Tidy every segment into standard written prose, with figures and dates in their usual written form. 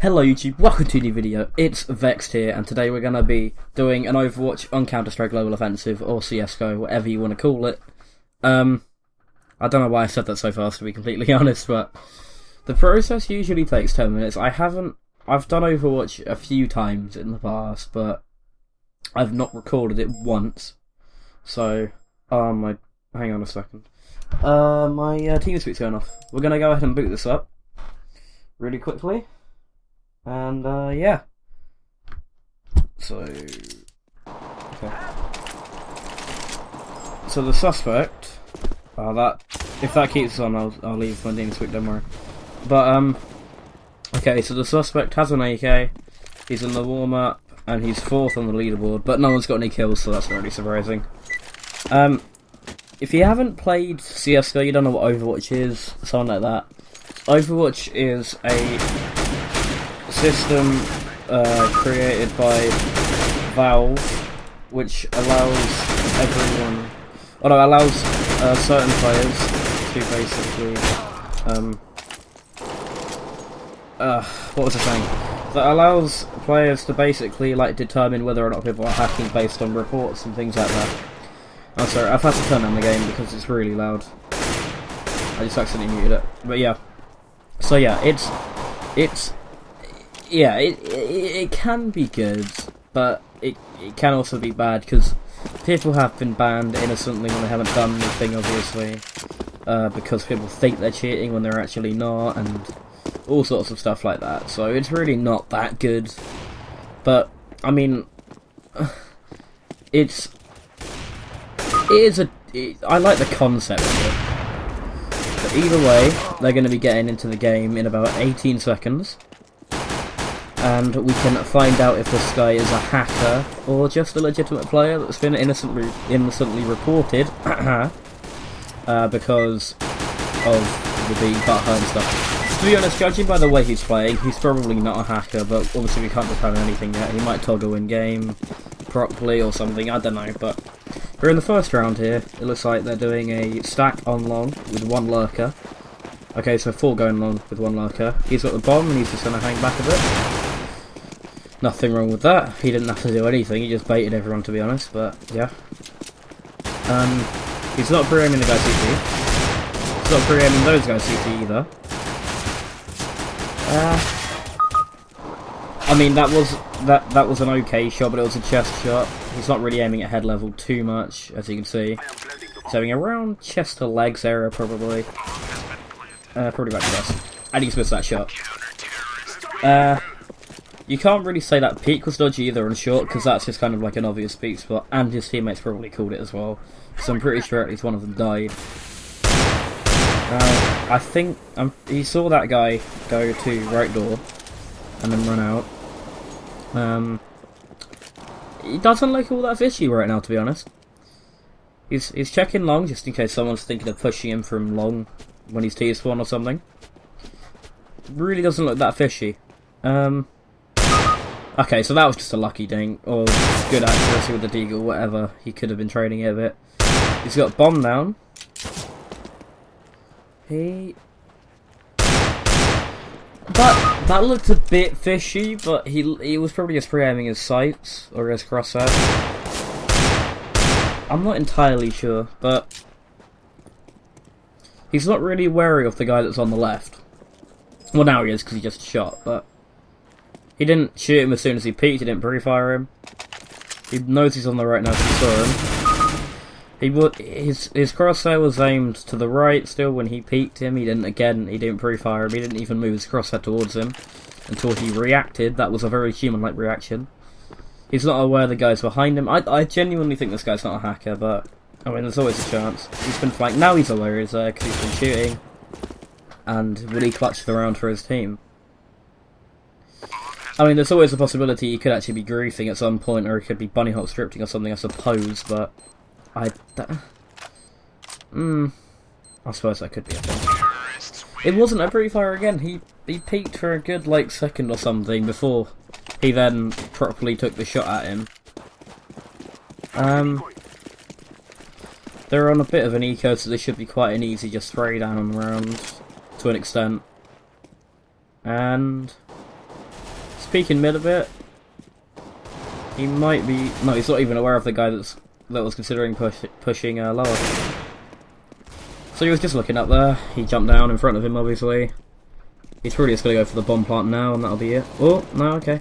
Hello YouTube, welcome to a new video. It's Vexed here, and today we're going to be doing an Overwatch on Counter-Strike Global Offensive, or CSGO, whatever you want to call it. I don't know why I said that so fast, to be completely honest, but the process usually takes 10 minutes. I've done Overwatch a few times in the past, but I've not recorded it once. So, hang on a second. My TeamSpeak's going off. We're going to go ahead and boot this up really quickly. And, yeah. So, okay. So the suspect, if that keeps on, I'll leave my TeamSpeak, don't worry. But, okay, so the suspect has an AK, he's in the warm-up, and he's 4th on the leaderboard, but no one's got any kills, so that's not really surprising. If you haven't played CSGO, you don't know what Overwatch is, something like that. Overwatch is a system created by Valve, which allows certain players to basically, what was I saying? That allows players to basically like determine whether or not people are hacking based on reports and things like that. I'm sorry, I've had to turn on the game because it's really loud. I just accidentally muted it, but yeah. So yeah, it can be good, but it can also be bad, because people have been banned innocently when they haven't done anything, obviously, because people think they're cheating when they're actually not, and all sorts of stuff like that, so it's really not that good. But, I mean, I like the concept of it. But either way, they're going to be getting into the game in about 18 seconds. And we can find out if this guy is a hacker or just a legitimate player that's been innocently reported because of the being butthurt and stuff. To be honest, judging by the way he's playing, he's probably not a hacker, but obviously we can't determine anything yet. He might toggle in-game properly or something, I don't know, but we're in the first round here. It looks like they're doing a stack on long with one lurker. Okay, so 4 going long with one lurker. He's got the bomb and he's just going to hang back a bit. Nothing wrong with that. He didn't have to do anything, he just baited everyone, to be honest, but yeah. He's not pre-aiming the guy CT. He's not pre-aiming those guys CT either. I mean, that was an okay shot, but it was a chest shot. He's not really aiming at head level too much, as you can see. He's having around chest to legs area, probably. Probably back to us. And he's missed that shot. You can't really say that peak was dodgy either on short, because that's just kind of like an obvious peak spot, and his teammates probably called it as well, so I'm pretty sure at least one of them died. I think he saw that guy go to right door, and then run out. He doesn't look all that fishy right now, to be honest. He's checking long, just in case someone's thinking of pushing him from long when he's T-spawn or something. Really doesn't look that fishy. Okay, so that was just a lucky dink, or good accuracy with the deagle, whatever. He could have been training it a bit. He's got bomb down. That looked a bit fishy, but he was probably just pre-aiming his sights, or his crosshair. I'm not entirely sure, but he's not really wary of the guy that's on the left. Well, now he is, because he just shot, but he didn't shoot him as soon as he peeked, he didn't pre-fire him. He knows he's on the right now because he saw him. His crosshair was aimed to the right still when he peeked him. He didn't pre-fire him, he didn't even move his crosshair towards him until he reacted. That was a very human-like reaction. He's not aware the guy's behind him. I genuinely think this guy's not a hacker, but I mean, there's always a chance. He's been flanked. Now he's aware he's there because he's been shooting. And really clutched the round for his team. I mean, there's always a possibility he could actually be griefing at some point, or he could be bunny hop scripting or something, I suppose, but I suppose that could be a thing. It wasn't a pre-fire again. He peeked for a good, like, second or something before he then properly took the shot at him. They're on a bit of an eco, so they should be quite an easy just spray down on the round to an extent. And peeking mid a bit. He might be... No, he's not even aware of the guy that was considering pushing lower. So he was just looking up there. He jumped down in front of him, obviously. He's probably just going to go for the bomb plant now, and that'll be it. Oh, no, okay.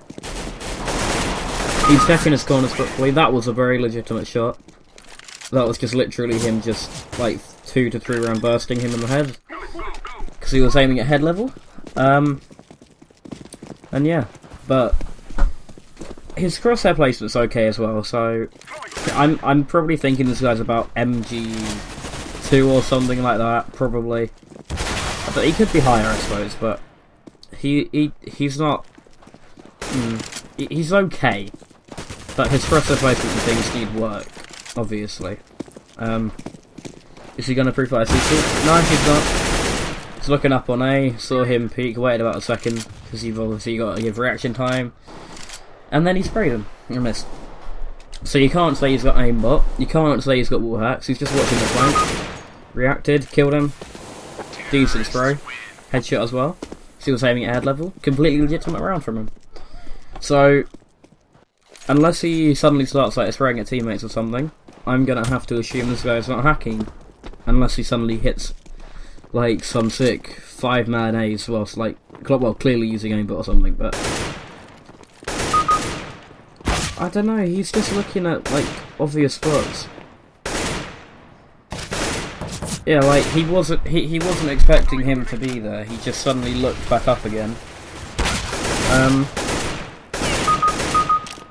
He's checking his corners properly. That was a very legitimate shot. That was just literally him just, like, 2 to 3 round bursting him in the head. Because he was aiming at head level. And yeah, but his crosshair placement's okay as well, so I'm probably thinking this guy's about MG2 or something like that, probably. But he could be higher, I suppose, but he's not... he's okay. But his crosshair placement and things need work, obviously. Is he going to pre-fire CC? No, he's not. He's looking up on A, saw him peek, waited about a second, because you've obviously got to give reaction time. And then he sprayed him, and missed. So you can't say he's got aimbot, you can't say he's got wall hacks, he's just watching the flank. Reacted, killed him. Decent spray. Headshot as well. So he was aiming at head level. Completely legitimate round from him. So, unless he suddenly starts like spraying at teammates or something, I'm gonna have to assume this guy's not hacking. Unless he suddenly hits like some sick 5-man A's whilst like, well, clearly using aimbot or something, but I don't know, he's just looking at like obvious spots. Yeah, like he wasn't expecting him to be there. He just suddenly looked back up again.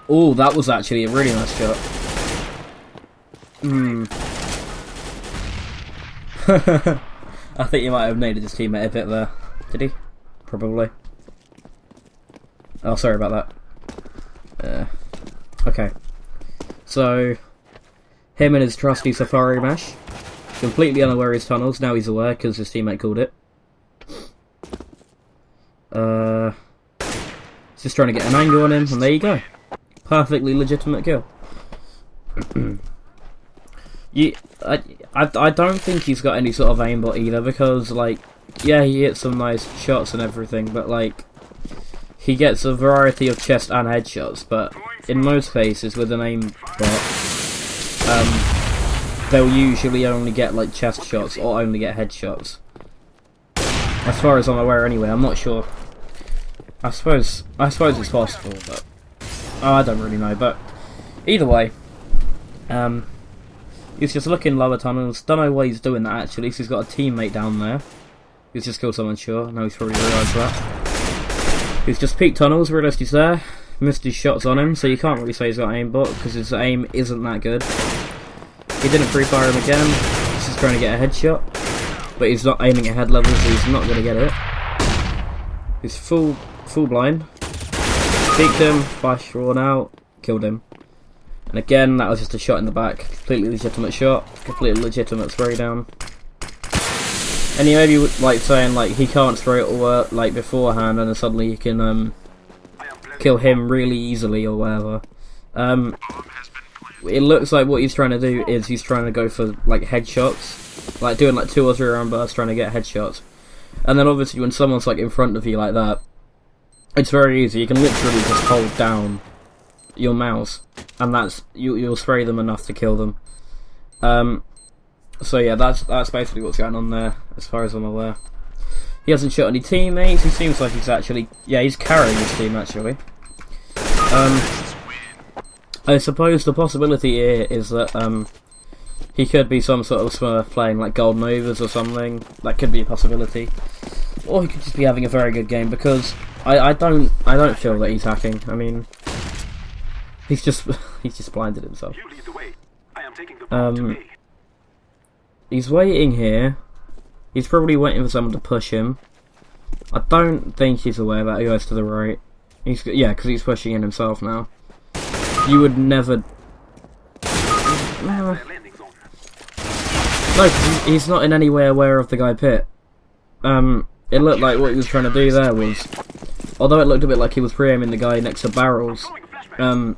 Oh, that was actually a really nice shot. I think you might have naded his teammate a bit there. Did he? Probably. Oh, sorry about that. Okay. So, him and his trusty Safari mesh. Completely unaware of his tunnels. Now he's aware because his teammate called it. Just trying to get an angle on him, and there you go. Perfectly legitimate kill. I don't think he's got any sort of aimbot either, because, like, yeah, he hits some nice shots and everything, but, like, he gets a variety of chest and headshots, but in most cases with an aimbot, they'll usually only get, like, chest shots or only get headshots. As far as I'm aware anyway, I'm not sure. I suppose it's possible, but I don't really know, but either way, he's just looking lower tunnels. Don't know why he's doing that actually, so he's got a teammate down there. He's just killed someone, sure. No, he's probably realised that. He's just peeked tunnels, realised he's there. Missed his shots on him, so you can't really say he's got aimbot, because his aim isn't that good. He didn't free-fire him again. He's just trying to get a headshot. But he's not aiming at head level, so he's not going to get it. He's full blind. Peeked him, flash drawn out, killed him. And again, that was just a shot in the back. Completely legitimate shot. Completely legitimate spray down. And he may be like saying like he can't spray it all like beforehand, and then suddenly you can kill him really easily or whatever. It looks like what he's trying to do is he's trying to go for like headshots, like doing like 2 or 3 round bursts, trying to get headshots. And then obviously when someone's like in front of you like that, it's very easy. You can literally just hold down your mouse, and that's you'll spray them enough to kill them. So yeah, that's basically what's going on there, as far as I'm aware. He hasn't shot any teammates. He seems like he's actually, yeah, he's carrying his team actually. I suppose the possibility here is that he could be some sort of Smurf playing like Golden Overs or something. That could be a possibility. Or he could just be having a very good game, because I don't feel that he's hacking. I mean, he's just blinded himself. He's waiting here. He's probably waiting for someone to push him. I don't think he's aware that he goes to the right. Yeah, because he's pushing in himself now. You would never. No, because he's not in any way aware of the guy pit. It looked like what he was trying to do there was, although it looked a bit like he was pre-aiming the guy next to barrels, I'm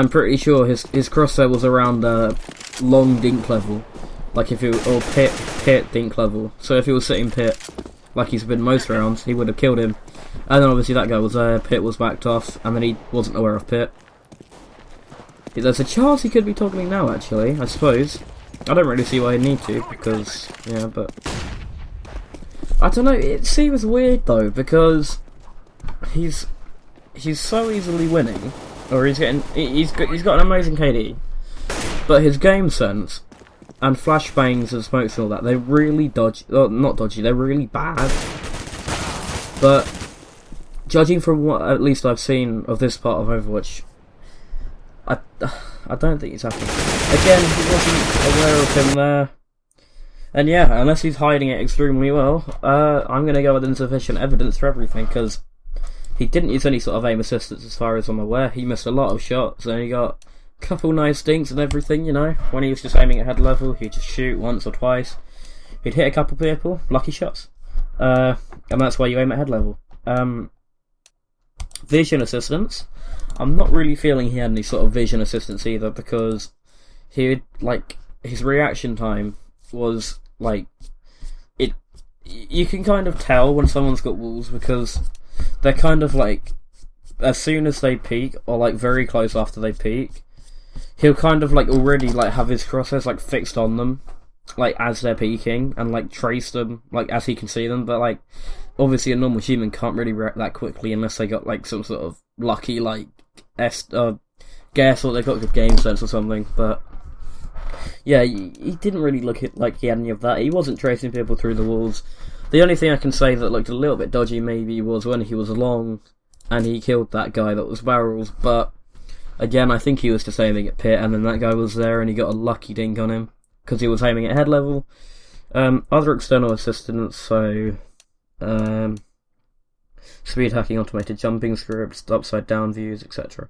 pretty sure his crosshair was around long dink level, like if he or pit dink level. So if he was sitting pit, like he's been most rounds, he would have killed him. And then obviously that guy was there, Pit was backed off, and then he wasn't aware of Pit. There's a chance he could be toggling now, actually, I suppose. I don't really see why he'd need to, because, yeah, but... I don't know, it seems weird though, because he's so easily winning, or he's got an amazing KD, but his game sense and flashbangs and smokes and all that, they're really dodgy, not dodgy, they're really bad. But judging from what at least I've seen of this part of Overwatch, I don't think he's happy. Again, he wasn't aware of him there. And yeah, unless he's hiding it extremely well, I'm going to go with insufficient evidence for everything, because he didn't use any sort of aim assistance as far as I'm aware. He missed a lot of shots, and he got a couple nice stinks and everything, you know. When he was just aiming at head level, he'd just shoot once or twice. He'd hit a couple people, lucky shots. And that's why you aim at head level. Vision assistance. I'm not really feeling he had any sort of vision assistance either, because he like his reaction time was like you can kind of tell when someone's got walls, because they're kind of like, as soon as they peek, or like very close after they peek, he'll kind of like already like have his crosshairs like fixed on them, like as they're peeking, and like trace them like as he can see them. But like obviously a normal human can't really react that quickly unless they got like some sort of lucky like guess, or they've got good game sense or something. But yeah, he didn't really look like he had any of that. He wasn't tracing people through the walls. The only thing I can say that looked a little bit dodgy maybe was when he was long and he killed that guy that was barrels. But again, I think he was just aiming at Pit, and then that guy was there and he got a lucky dink on him because he was aiming at head level. Other external assistance, so speed hacking, automated jumping scripts, upside down views, etc.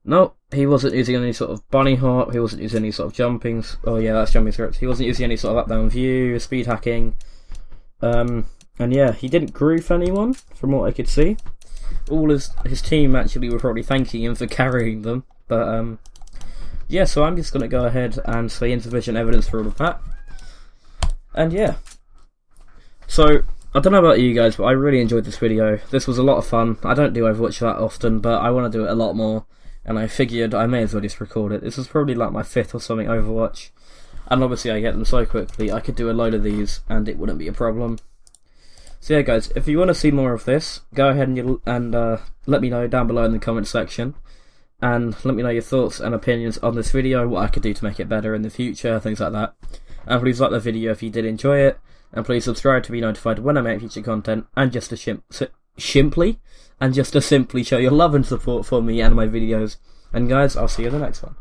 No, he wasn't using any sort of bunny hop, he wasn't using any sort of jumpings. Oh yeah, that's jumping scripts. He wasn't using any sort of up down view, speed hacking. And yeah, he didn't grief anyone from what I could see. All his team actually were probably thanking him for carrying them. But yeah, so I'm just gonna go ahead and say insufficient evidence for all of that. And yeah. So I don't know about you guys, but I really enjoyed this video. This was a lot of fun. I don't do Overwatch that often, but I want to do it a lot more. And I figured I may as well just record it. This was probably like my 5th or something Overwatch. And obviously I get them so quickly, I could do a load of these and it wouldn't be a problem. So yeah guys, if you want to see more of this, go ahead and let me know down below in the comment section. And let me know your thoughts and opinions on this video, what I could do to make it better in the future, things like that. And please like the video if you did enjoy it. And please subscribe to be notified when I make future content, and just to simply show your love and support for me and my videos. And guys, I'll see you in the next one.